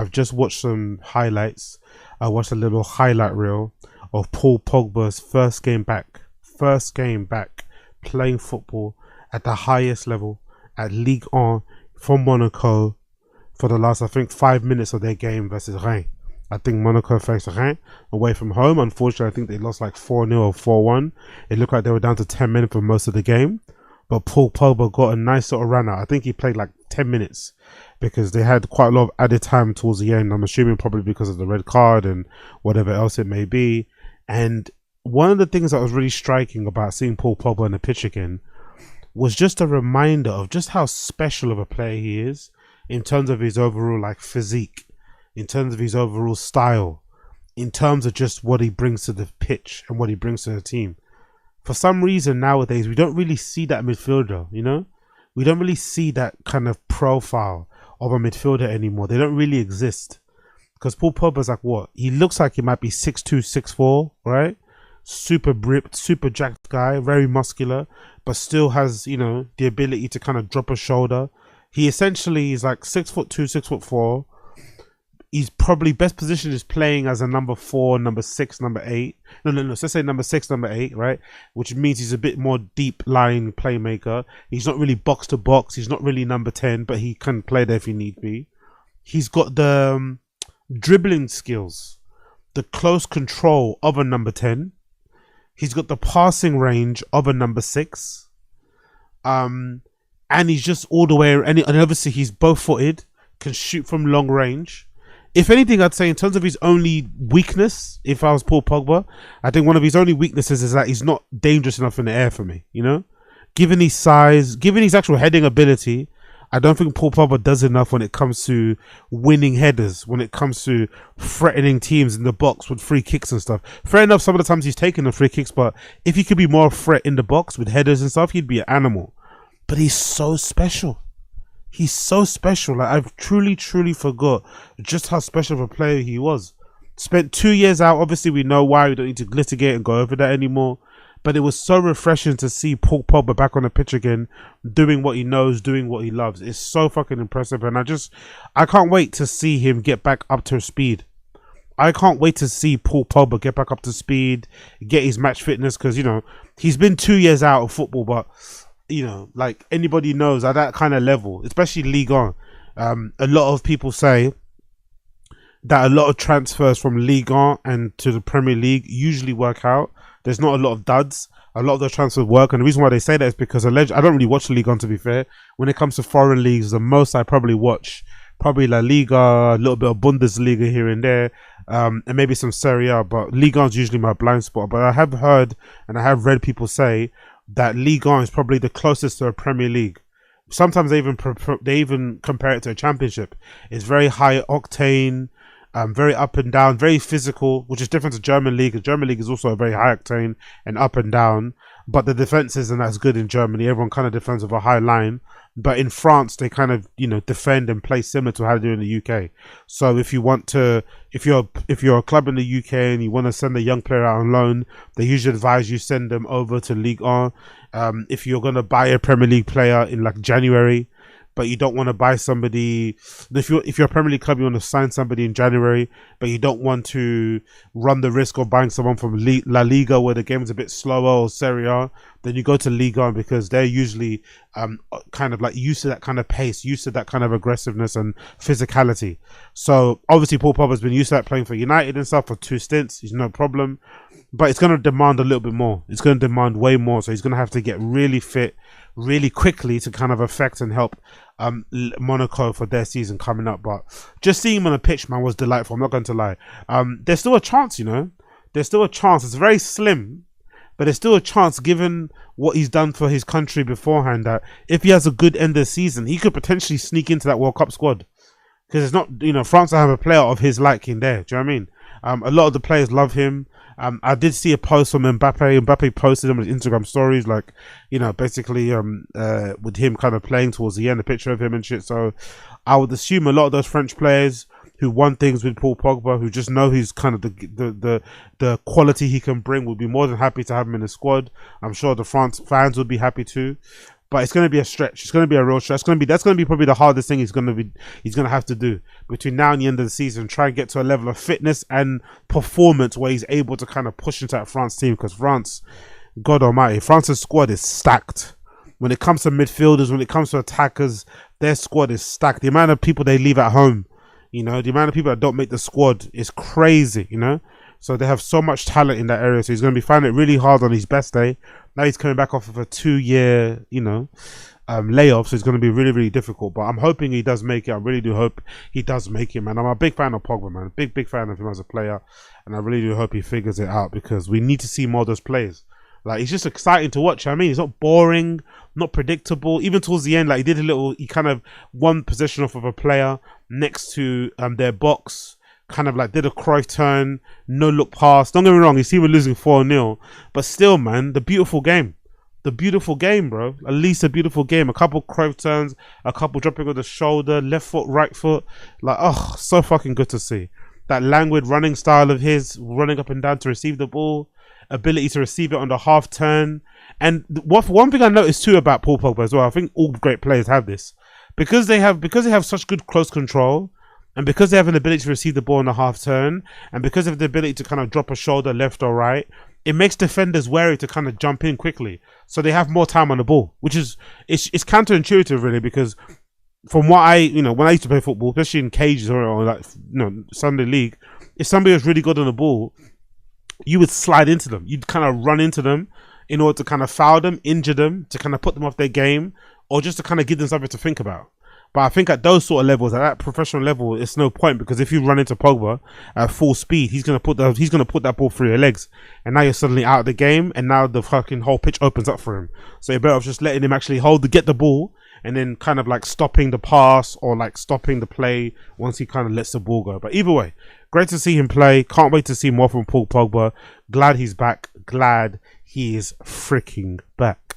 I've just watched some highlights. I watched a little highlight reel of Paul Pogba's first game back playing football at the highest level at Ligue 1 from Monaco for the last, I think, 5 minutes of their game versus Rennes. I think Monaco faced Rennes away from home. Unfortunately, I think they lost like 4-0 or 4-1. It looked like they were down to 10 minutes for most of the game. But Paul Pogba got a nice sort of run out. I think he played like 10 minutes because they had quite a lot of added time towards the end. I'm assuming probably because of the red card and whatever else it may be. And one of the things that was really striking about seeing Paul Pogba on the pitch again was just a reminder of just how special of a player he is in terms of his overall like physique, in terms of his overall style, in terms of just what he brings to the pitch and what he brings to the team. For some reason nowadays, we don't really see that midfielder, you know? We don't really see that kind of profile of a midfielder anymore. They don't really exist. Because Paul Pogba's like what? He looks like he might be 6'2", 6'4", right? Super ripped, super jacked guy, very muscular, but still has, you know, the ability to kind of drop a shoulder. He essentially is like 6'2", 6'4". He's probably best positioned is playing as a number 4, number 6, number 8. No. So let's say number 6, number 8, right? Which means he's a bit more deep line playmaker. He's not really box to box. He's not really number 10, but he can play there if he need be. He's got the dribbling skills, the close control of a number 10. He's got the passing range of a number 6. And he's just all the way, and obviously he's both footed, can shoot from long range. If anything, I'd say in terms of his only weakness, if I was Paul Pogba, I think one of his only weaknesses is that he's not dangerous enough in the air for me, you know? Given his size, given his actual heading ability, I don't think Paul Pogba does enough when it comes to winning headers, when it comes to threatening teams in the box with free kicks and stuff. Fair enough, some of the times he's taken the free kicks, but if he could be more a threat in the box with headers and stuff, he'd be an animal. But he's so special. He's so special. Like, I've truly forgot just how special of a player he was. Spent 2 years out. Obviously, we know why. We don't need to litigate and go over that anymore. But it was so refreshing to see Paul Pogba back on the pitch again, doing what he knows, doing what he loves. It's so fucking impressive. And I can't wait to see him get back up to speed. I can't wait to see Paul Pogba get back up to speed, get his match fitness. Because, you know, he's been 2 years out of football, but... you know, like anybody knows at that kind of level, especially Ligue 1, a lot of people say that a lot of transfers from Ligue 1 and to the Premier League usually work out. There's not a lot of duds. A lot of those transfers work, and the reason why they say that is because I don't really watch Ligue 1, to be fair. When it comes to foreign leagues, the most I probably watch probably La Liga, a little bit of Bundesliga here and there, and maybe some Serie A. But Ligue 1 is usually my blind spot. But I have heard and I have read people say that Ligue 1 is probably the closest to a Premier League. Sometimes they even compare it to a championship. It's very high octane, very up and down, very physical, which is different to German League. The German League is also a very high octane and up and down, but the defense isn't as good in Germany. Everyone kind of defends with a high line. But in France, they kind of, you know, defend and play similar to how they do in the UK. So if you want to, if you're a club in the UK and you want to send a young player out on loan, they usually advise you send them over to Ligue 1. If you're going to buy a Premier League player in like January, but you don't want to buy somebody, if you're a Premier League club, you want to sign somebody in January, but you don't want to run the risk of buying someone from La Liga where the game is a bit slower, or Serie A, then you go to Ligue 1 because they're usually kind of like used to that kind of pace, used to that kind of aggressiveness and physicality. So obviously Paul Pogba has been used to that, playing for United and stuff for 2 stints. He's no problem. But it's going to demand a little bit more. It's going to demand way more. So he's going to have to get really fit really quickly to kind of affect and help Monaco for their season coming up. But just seeing him on a pitch, man, was delightful. I'm not going to lie. There's still a chance, you know. There's still a chance. It's very slim, but there's still a chance given what he's done for his country beforehand that if he has a good end of the season, he could potentially sneak into that World Cup squad. Because it's not, you know, France don't have a player of his liking there. Do you know what I mean? A lot of the players love him. I did see a post from Mbappe. Mbappe posted him on his Instagram stories, like, you know, basically with him kind of playing towards the end, a picture of him and shit. So I would assume a lot of those French players who won things with Paul Pogba, who just know he's kind of the quality he can bring, would be more than happy to have him in the squad. I'm sure the France fans would be happy too. But it's going to be a stretch. It's going to be a real stretch. That's going to be probably the hardest thing he's going to have to do between now and the end of the season. Try and get to a level of fitness and performance where he's able to kind of push into that France team, because France, God Almighty, France's squad is stacked. When it comes to midfielders, when it comes to attackers, their squad is stacked. The amount of people they leave at home, the amount of people that don't make the squad is crazy, So they have so much talent in that area. So he's going to be finding it really hard on his best day. Now he's coming back off of a 2-year, layoff. So it's going to be really, really difficult. But I'm hoping he does make it. I really do hope he does make it, man. I'm a big fan of Pogba, man. Big fan of him as a player. And I really do hope he figures it out, because we need to see more of those plays. Like, it's just exciting to watch. I mean, it's not boring, not predictable. Even towards the end, like, he kind of one possession off of a player next to their box, kind of like did a Cruyff turn, no look pass. Don't get me wrong, you see we're losing 4-0, but still, man, the beautiful game, bro. At least a beautiful game. A couple Cruyff turns, a couple dropping on the shoulder, left foot, right foot. Like, oh, so fucking good to see. That languid running style of his, running up and down to receive the ball, ability to receive it on the half turn. And one thing I noticed too about Paul Pogba as well, I think all great players have this, because they have such good close control, and because they have an ability to receive the ball on the half turn, and because of the ability to kind of drop a shoulder left or right, it makes defenders wary to kind of jump in quickly, so they have more time on the ball, which is it's counterintuitive really, because from what when I used to play football, especially in cages or like Sunday league, if somebody was really good on the ball, you would slide into them. You'd kind of run into them in order to kind of foul them, injure them, to kind of put them off their game, or just to kind of give them something to think about. But I think at those sort of levels, at that professional level, it's no point, because if you run into Pogba at full speed, he's gonna put that ball through your legs, and now you're suddenly out of the game, and now the fucking whole pitch opens up for him. So you're better off just letting him actually get the ball, and then kind of like stopping the pass or like stopping the play once he kind of lets the ball go. But either way, great to see him play. Can't wait to see more from Paul Pogba. Glad he's back. Glad he is freaking back.